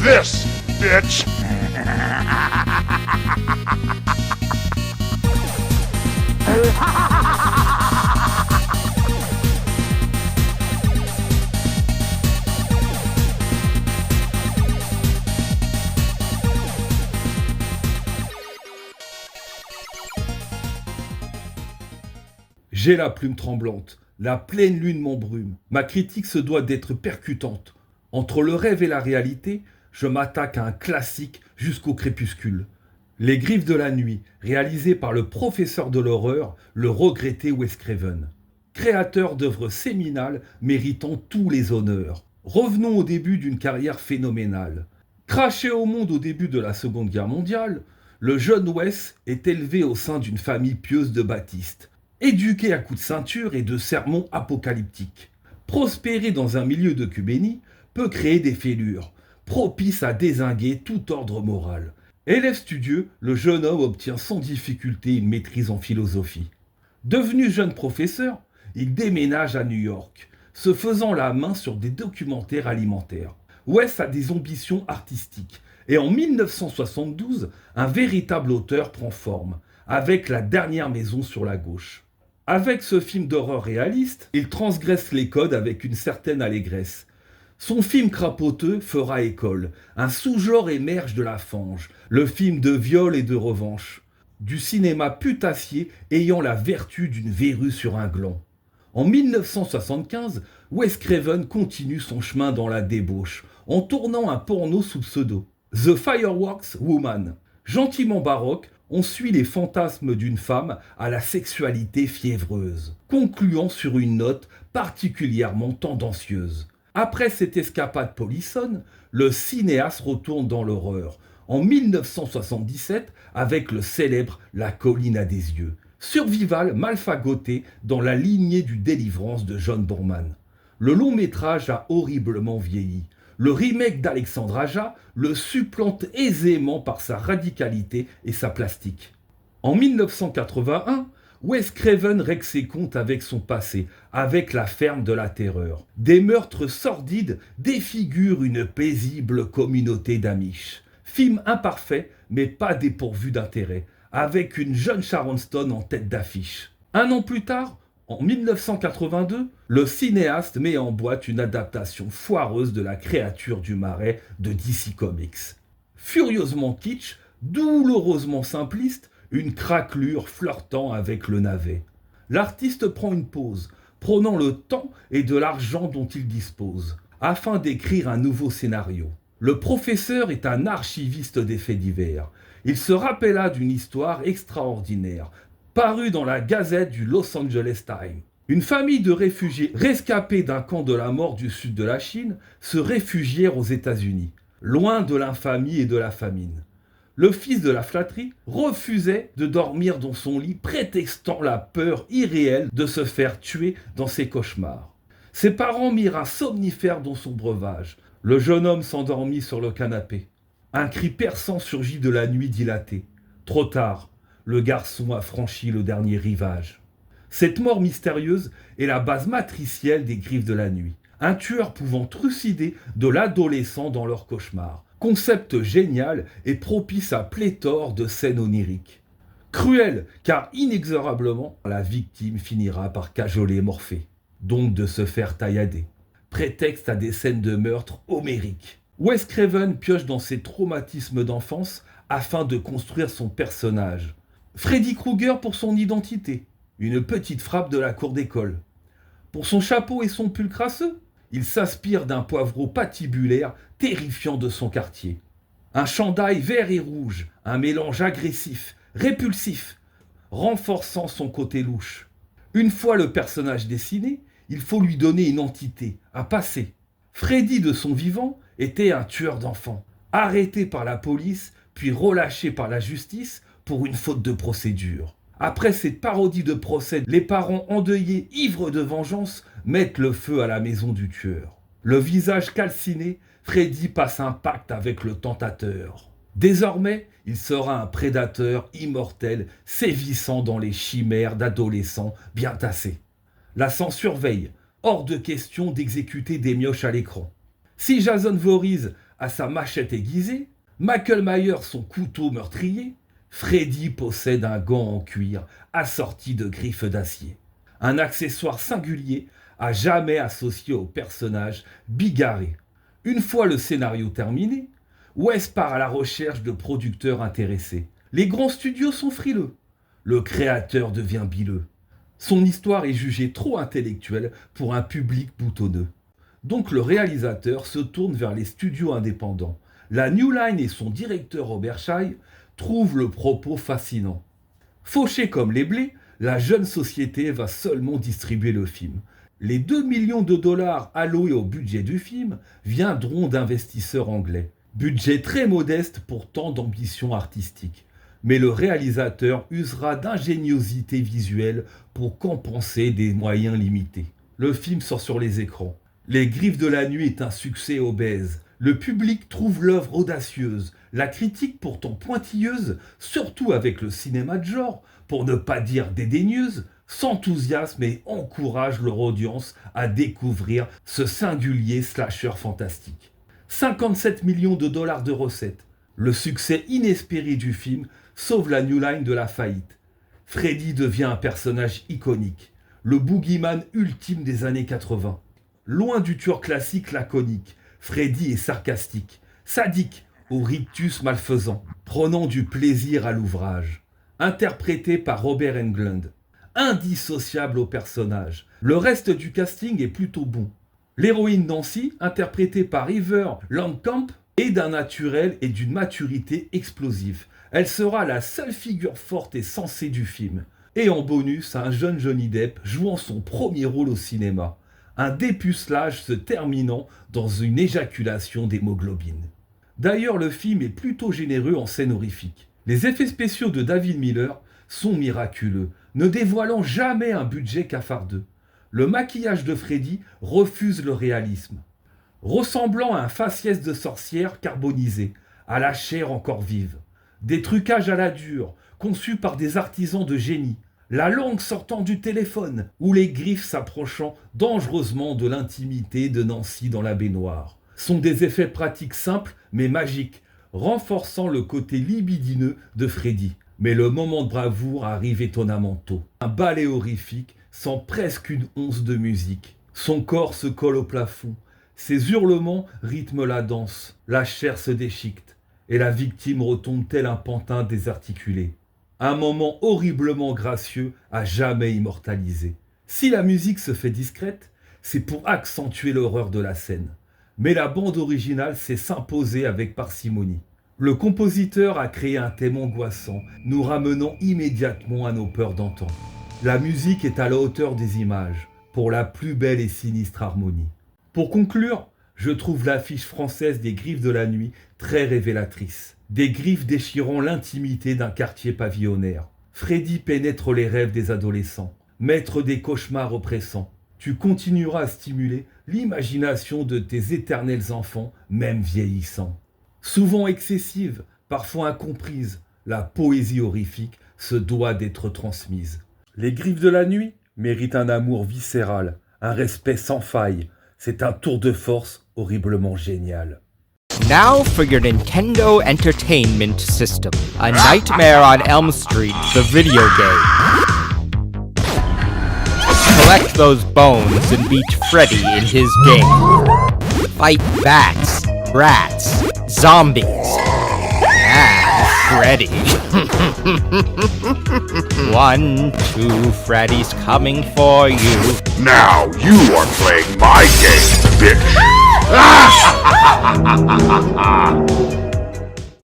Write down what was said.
this, bitch? J'ai la plume tremblante, la pleine lune m'embrume. Ma critique se doit d'être percutante. Entre le rêve et la réalité, je m'attaque à un classique jusqu'au crépuscule. Les Griffes de la nuit, réalisé par le professeur de l'horreur, le regretté Wes Craven. Créateur d'œuvres séminales méritant tous les honneurs. Revenons au début d'une carrière phénoménale. Craché au monde au début de la Seconde Guerre mondiale, le jeune Wes est élevé au sein d'une famille pieuse de baptistes. Éduqué à coups de ceinture et de sermons apocalyptiques. Prospérer dans un milieu de cubénie peut créer des fêlures, propices à dézinguer tout ordre moral. Élève studieux, le jeune homme obtient sans difficulté une maîtrise en philosophie. Devenu jeune professeur, il déménage à New York, se faisant la main sur des documentaires alimentaires. Wes a des ambitions artistiques, et en 1972, un véritable auteur prend forme, avec La dernière maison sur la gauche. Avec ce film d'horreur réaliste, il transgresse les codes avec une certaine allégresse. Son film crapoteux fera école. Un sous-genre émerge de la fange, le film de viol et de revanche. Du cinéma putassier ayant la vertu d'une verrue sur un gland. En 1975, Wes Craven continue son chemin dans la débauche, en tournant un porno sous pseudo. The Fireworks Woman. Gentiment baroque, on suit les fantasmes d'une femme à la sexualité fiévreuse, concluant sur une note particulièrement tendancieuse. Après cette escapade polissonne, le cinéaste retourne dans l'horreur, en 1977 avec le célèbre La colline à des yeux, survival mal fagoté dans la lignée du Délivrance de John Boorman. Le long métrage a horriblement vieilli. Le remake d'Alexandre Aja le supplante aisément par sa radicalité et sa plastique. En 1981, Wes Craven règle ses comptes avec son passé, avec La ferme de la terreur. Des meurtres sordides défigurent une paisible communauté d'Amish. Film imparfait, mais pas dépourvu d'intérêt, avec une jeune Sharon Stone en tête d'affiche. Un an plus tard, en 1982, le cinéaste met en boîte une adaptation foireuse de La créature du marais de DC Comics. Furieusement kitsch, douloureusement simpliste, une craquelure flirtant avec le navet. L'artiste prend une pause, prenant le temps et de l'argent dont il dispose, afin d'écrire un nouveau scénario. Le professeur est un archiviste des faits divers. Il se rappela d'une histoire extraordinaire, paru dans la Gazette du Los Angeles Times. Une famille de réfugiés rescapés d'un camp de la mort du sud de la Chine se réfugièrent aux États-Unis, loin de l'infamie et de la famine. Le fils de la flatterie refusait de dormir dans son lit, prétextant la peur irréelle de se faire tuer dans ses cauchemars. Ses parents mirent un somnifère dans son breuvage. Le jeune homme s'endormit sur le canapé. Un cri perçant surgit de la nuit dilatée. Trop tard. Le garçon a franchi le dernier rivage. Cette mort mystérieuse est la base matricielle des Griffes de la nuit. Un tueur pouvant trucider de l'adolescent dans leur cauchemar. Concept génial et propice à pléthore de scènes oniriques. Cruel, car inexorablement, la victime finira par cajoler Morphée, donc de se faire taillader. Prétexte à des scènes de meurtre homériques. Wes Craven pioche dans ses traumatismes d'enfance afin de construire son personnage. Freddy Krueger pour son identité, une petite frappe de la cour d'école. Pour son chapeau et son pull crasseux, il s'inspire d'un poivreau patibulaire terrifiant de son quartier. Un chandail vert et rouge, un mélange agressif, répulsif, renforçant son côté louche. Une fois le personnage dessiné, il faut lui donner une entité, un passé. Freddy de son vivant était un tueur d'enfants, arrêté par la police puis relâché par la justice pour une faute de procédure. Après cette parodie de procès, les parents endeuillés, ivres de vengeance, mettent le feu à la maison du tueur. Le visage calciné, Freddy passe un pacte avec le tentateur. Désormais, il sera un prédateur immortel sévissant dans les chimères d'adolescents bien tassés. La censure veille, hors de question d'exécuter des mioches à l'écran. Si Jason Voorhees a sa machette aiguisée, Michael Myers son couteau meurtrier, Freddy possède un gant en cuir assorti de griffes d'acier. Un accessoire singulier à jamais associé au personnage bigarré. Une fois le scénario terminé, Wes part à la recherche de producteurs intéressés. Les grands studios sont frileux. Le créateur devient bileux. Son histoire est jugée trop intellectuelle pour un public boutonneux. Donc le réalisateur se tourne vers les studios indépendants. La New Line et son directeur Robert Shaye trouvent le propos fascinant. Fauchée comme les blés, la jeune société va seulement distribuer le film. Les 2 millions de dollars alloués au budget du film viendront d'investisseurs anglais. Budget très modeste pour tant d'ambition artistique. Mais le réalisateur usera d'ingéniosité visuelle pour compenser des moyens limités. Le film sort sur les écrans. Les Griffes de la Nuit est un succès obèse. Le public trouve l'œuvre audacieuse. La critique pourtant pointilleuse, surtout avec le cinéma de genre, pour ne pas dire dédaigneuse, s'enthousiasme et encourage leur audience à découvrir ce singulier slasher fantastique. 57 millions de dollars de recettes. Le succès inespéré du film sauve la New Line de la faillite. Freddy devient un personnage iconique, le boogeyman ultime des années 80. Loin du tueur classique laconique, Freddy est sarcastique, sadique, au rictus malfaisant, prenant du plaisir à l'ouvrage. Interprété par Robert Englund, indissociable au personnage. Le reste du casting est plutôt bon. L'héroïne Nancy, interprétée par Heather Langenkamp, est d'un naturel et d'une maturité explosive. Elle sera la seule figure forte et sensée du film. Et en bonus, un jeune Johnny Depp jouant son premier rôle au cinéma. Un dépucelage se terminant dans une éjaculation d'hémoglobine. D'ailleurs, le film est plutôt généreux en scène horrifique. Les effets spéciaux de David Miller sont miraculeux, ne dévoilant jamais un budget cafardeux. Le maquillage de Freddy refuse le réalisme. Ressemblant à un faciès de sorcière carbonisé, à la chair encore vive. Des trucages à la dure, conçus par des artisans de génie. La langue sortant du téléphone, ou les griffes s'approchant dangereusement de l'intimité de Nancy dans la baignoire. Sont des effets pratiques simples mais magiques, renforçant le côté libidineux de Freddy. Mais le moment de bravoure arrive étonnamment tôt. Un ballet horrifique sans presque une once de musique. Son corps se colle au plafond. Ses hurlements rythment la danse. La chair se déchiquette. Et la victime retombe tel un pantin désarticulé. Un moment horriblement gracieux à jamais immortalisé. Si la musique se fait discrète, c'est pour accentuer l'horreur de la scène. Mais la bande originale sait s'imposer avec parcimonie. Le compositeur a créé un thème angoissant, nous ramenant immédiatement à nos peurs d'antan. La musique est à la hauteur des images, pour la plus belle et sinistre harmonie. Pour conclure, je trouve l'affiche française des Griffes de la Nuit très révélatrice. Des griffes déchirant l'intimité d'un quartier pavillonnaire. Freddy pénètre les rêves des adolescents, maître des cauchemars oppressants. Tu continueras à stimuler l'imagination de tes éternels enfants, même vieillissants. Souvent excessive, parfois incomprise, la poésie horrifique se doit d'être transmise. Les Griffes de la Nuit méritent un amour viscéral, un respect sans faille. C'est un tour de force horriblement génial. Now for your Nintendo Entertainment System, A Nightmare on Elm Street, the video game. Collect those bones and beat Freddy in his game. Fight bats, rats, zombies, and Freddy. 1, 2, Freddy's coming for you. Now you are playing my game, bitch!